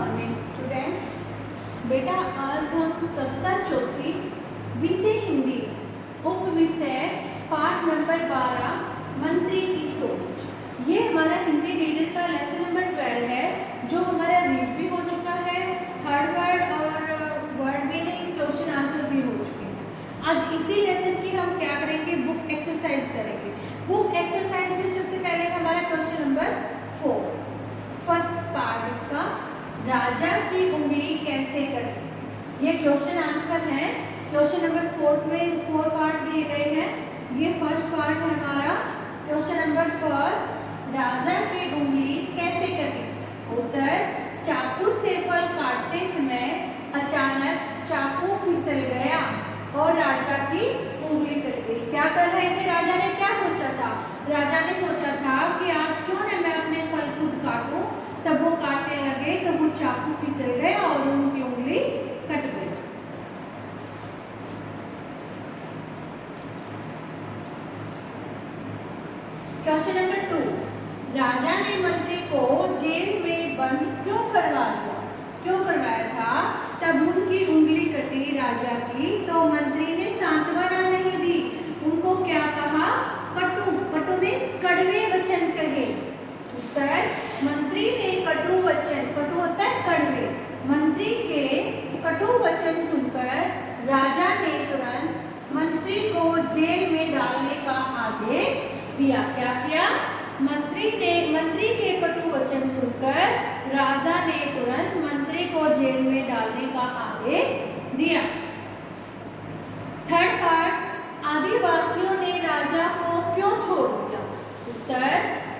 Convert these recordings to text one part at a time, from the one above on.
Morning students. बेटा आज हम कक्षा चौथी विषय हिंदी उप विषय पाठ नंबर 12 मंत्री की सोच, ये हमारा हिंदी रीडर का लेसन नंबर 12 है, जो हमारा रीड भी हो चुका है, हर वर्ड और वर्ड मीनिंग क्वेश्चन आंसर भी हो चुके हैं। आज इसी लेसन की हम क्या करेंगे, बुक एक्सरसाइज करेंगे। बुक एक्सरसाइज में सबसे पहले हमारा क्वेश्चन नंबर 4 फर्स्ट पार्ट इसका, राजा की उंगली कैसे कटी। ये क्वेश्चन आंसर है। क्वेश्चन नंबर 4 में 4 पार्ट दिए गए हैं। ये फर्स्ट पार्ट है हमारा क्वेश्चन नंबर फर्स्ट, राजा की उंगली कैसे कटी। उत्तर, चाकू से फल काटते समय अचानक चाकू फिसल गया और राजा की उंगली कट गई। क्या कर रहे थे राजा ने, क्या सोचा था? राजा ने सोचा था कि आज क्यों न मैं अपने फल खुद काटूं। तब वो काटने लगे तो वो चाकू फिसल गया और उनकी उंगली कट गई। क्वेश्चन नंबर 2, राजा ने मंत्री को जेल में बंद क्यों करवा दिया। क्यों करवाया था? तब उनकी उंगली कटी राजा की, तो मंत्री ने सांत्वना नहीं दी, उनको क्या कहा, कटु। कटु मीन्स कड़वे वचन कहे। उत्तर, मंत्री ने कटु वचन, कटु होता है कड़वे, मंत्री के कटु वचन सुनकर राजा ने तुरंत मंत्री को जेल में डालने का आदेश दिया। क्या किया? मंत्री के कटु वचन सुनकर राजा ने तुरंत मंत्री को जेल में डालने का आदेश दिया। थर्ड पार्ट, आदिवासियों ने राजा को क्यों छोड़ दिया। उत्तर,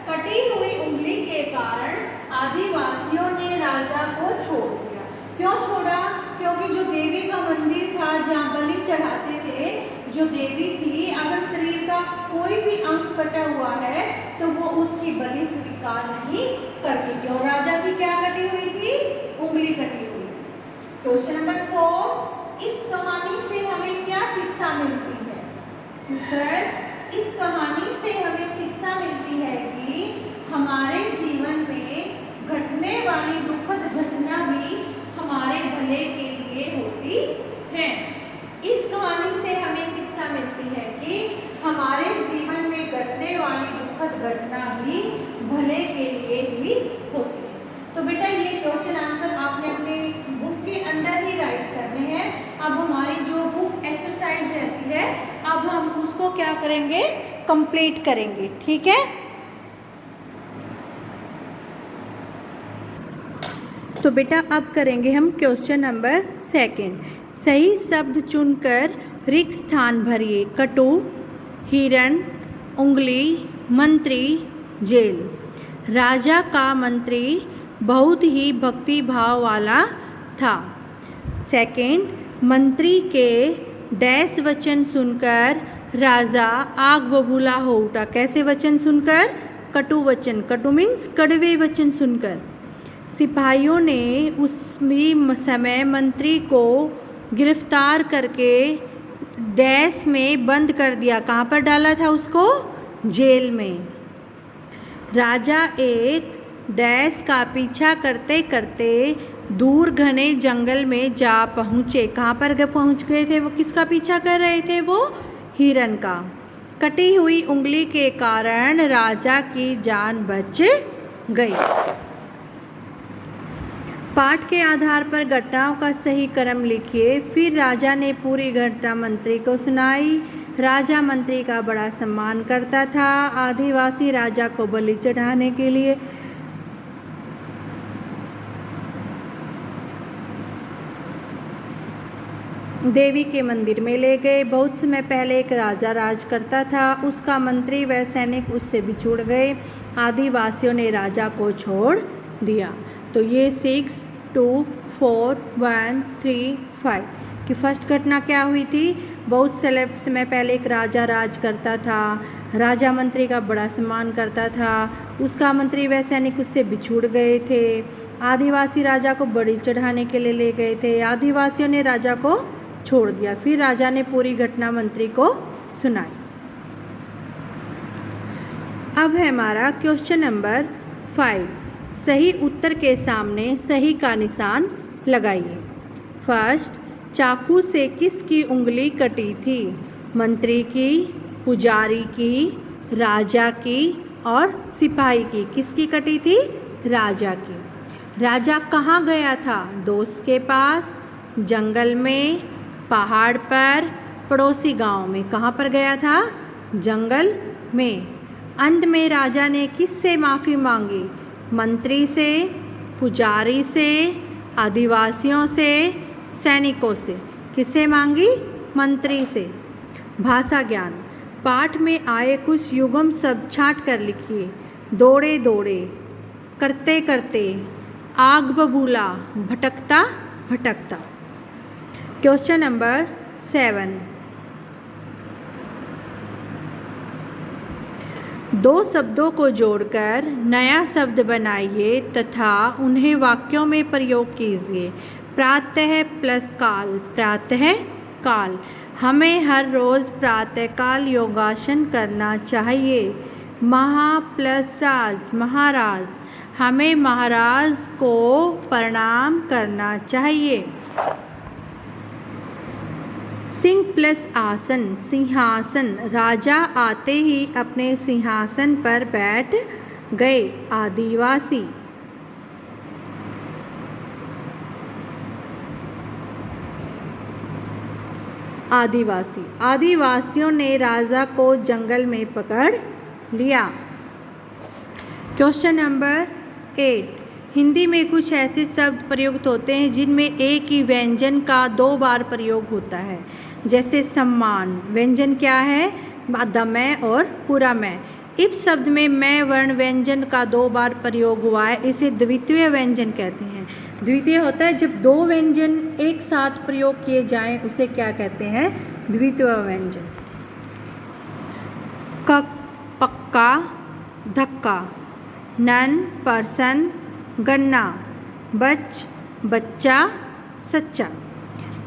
कटी हुई उंगली के कारण आदिवासियों ने राजा को छोड़ दिया। क्यों छोड़ा? क्योंकि जो देवी का मंदिर था जहाँ बलि चढ़ाते थे, जो देवी थी, अगर शरीर का कोई भी अंग कटा हुआ है तो वो उसकी बलि स्वीकार नहीं करती थी, और राजा की क्या कटी हुई थी, उंगली कटी हुई। क्वेश्चन नंबर 4, इस कहानी से हमें क्या शिक्षा मिलती है। उत्तर, इस कहानी से हमें शिक्षा मिलती है कि हमारे जीवन में घटने वाली दुखद घटना भी हमारे भले के लिए होती है। इस कहानी से हमें शिक्षा मिलती है कि हमारे जीवन में घटने वाली दुखद घटना भी भले के लिए ही होती है। तो बेटा ये क्वेश्चन आंसर आपने अपने बुक के अंदर ही राइट करने हैं। अब हमारी जो बुक एक्सरसाइज रहती है, अब हम उसको क्या करेंगे, कंप्लीट करेंगे। ठीक है, तो बेटा अब करेंगे हम क्वेश्चन नंबर 2। सही शब्द चुनकर रिक्त स्थान भरिए। कटु, हिरण, उंगली, मंत्री, जेल। राजा का मंत्री बहुत ही भक्ति भाव वाला था। सेकंड, मंत्री के डैश वचन सुनकर राजा आग बबूला हो उठा। कैसे वचन सुनकर? कटु वचन, कटु मीन्स कड़वे वचन सुनकर। सिपाहियों ने उस समय मंत्री को गिरफ्तार करके डैश में बंद कर दिया। कहाँ पर डाला था उसको? जेल में। राजा एक डैश का पीछा करते करते दूर घने जंगल में जा पहुँचे। कहाँ पर पहुँच गए थे वो? किसका पीछा कर रहे थे वो? हिरण का। कटी हुई उंगली के कारण राजा की जान बच गई। पाठ के आधार पर घटनाओं का सही क्रम लिखिए। फिर राजा ने पूरी घटना मंत्री को सुनाई। राजा मंत्री का बड़ा सम्मान करता था। आदिवासी राजा को बलि चढ़ाने के लिए देवी के मंदिर में ले गए। बहुत समय पहले एक राजा राज करता था, उसका मंत्री व सैनिक उससे बिछुड़ गए। आदिवासियों ने राजा को छोड़ दिया। तो ये 6, 2, 4, 1, 3, 5 की फर्स्ट घटना क्या हुई थी? बहुत समय पहले एक राजा राज करता था। राजा मंत्री का बड़ा सम्मान करता था। उसका मंत्री व सैनिक उससे बिछुड़ गए थे। आदिवासी राजा को बलि चढ़ाने के लिए ले गए थे। आदिवासियों ने राजा को छोड़ दिया। फिर राजा ने पूरी घटना मंत्री को सुनाई। अब है हमारा क्वेश्चन नंबर 5, सही उत्तर के सामने सही का निशान लगाइए। फर्स्ट, चाकू से किसकी उंगली कटी थी? मंत्री की, पुजारी की, राजा की और सिपाही की। किसकी कटी थी? राजा की। राजा कहाँ गया था? दोस्त के पास, जंगल में, पहाड़ पर, पड़ोसी गांव में। कहाँ पर गया था? जंगल में। अंत में राजा ने किससे माफ़ी मांगी? मंत्री से, पुजारी से, आदिवासियों से, सैनिकों से। किससे मांगी? मंत्री से। भाषा ज्ञान पाठ में आए कुछ युग्म शब्द छांट कर लिखिए। दौड़े दौड़े, करते करते, आग बबूला, भटकता भटकता। क्वेश्चन नंबर 7, दो शब्दों को जोड़कर नया शब्द बनाइए तथा उन्हें वाक्यों में प्रयोग कीजिए। प्रातः प्लस काल, प्रातः काल। हमें हर रोज़ प्रातःकाल योगासन करना चाहिए। महा प्लस राज, महाराज। हमें महाराज को प्रणाम करना चाहिए। सिंह प्लस आसन, सिंहासन। राजा आते ही अपने सिंहासन पर बैठ गए। आदिवासी। आदिवासी। आदिवासियों ने राजा को जंगल में पकड़ लिया। क्वेश्चन नंबर 8, हिंदी में कुछ ऐसे शब्द प्रयुक्त होते हैं जिनमें एक ही व्यंजन का 2 बार प्रयोग होता है। जैसे सम्मान, व्यंजन क्या है? दमय और पूरा मैं। इस शब्द में मैं वर्ण व्यंजन का 2 बार प्रयोग हुआ है, इसे द्वितीय व्यंजन कहते हैं। द्वितीय होता है जब 2 व्यंजन एक साथ प्रयोग किए जाएं, उसे क्या कहते हैं? द्वितीय व्यंजन। कक, पक्का, धक्का। नन, पर्सन, गन्ना। बच, बच्चा, सच्चा।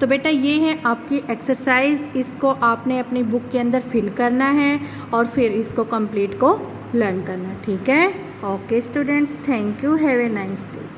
तो बेटा ये है आपकी एक्सरसाइज, इसको आपने अपनी बुक के अंदर फिल करना है और फिर इसको कंप्लीट को लर्न करना। ठीक है? Okay students, thank you, have a nice day.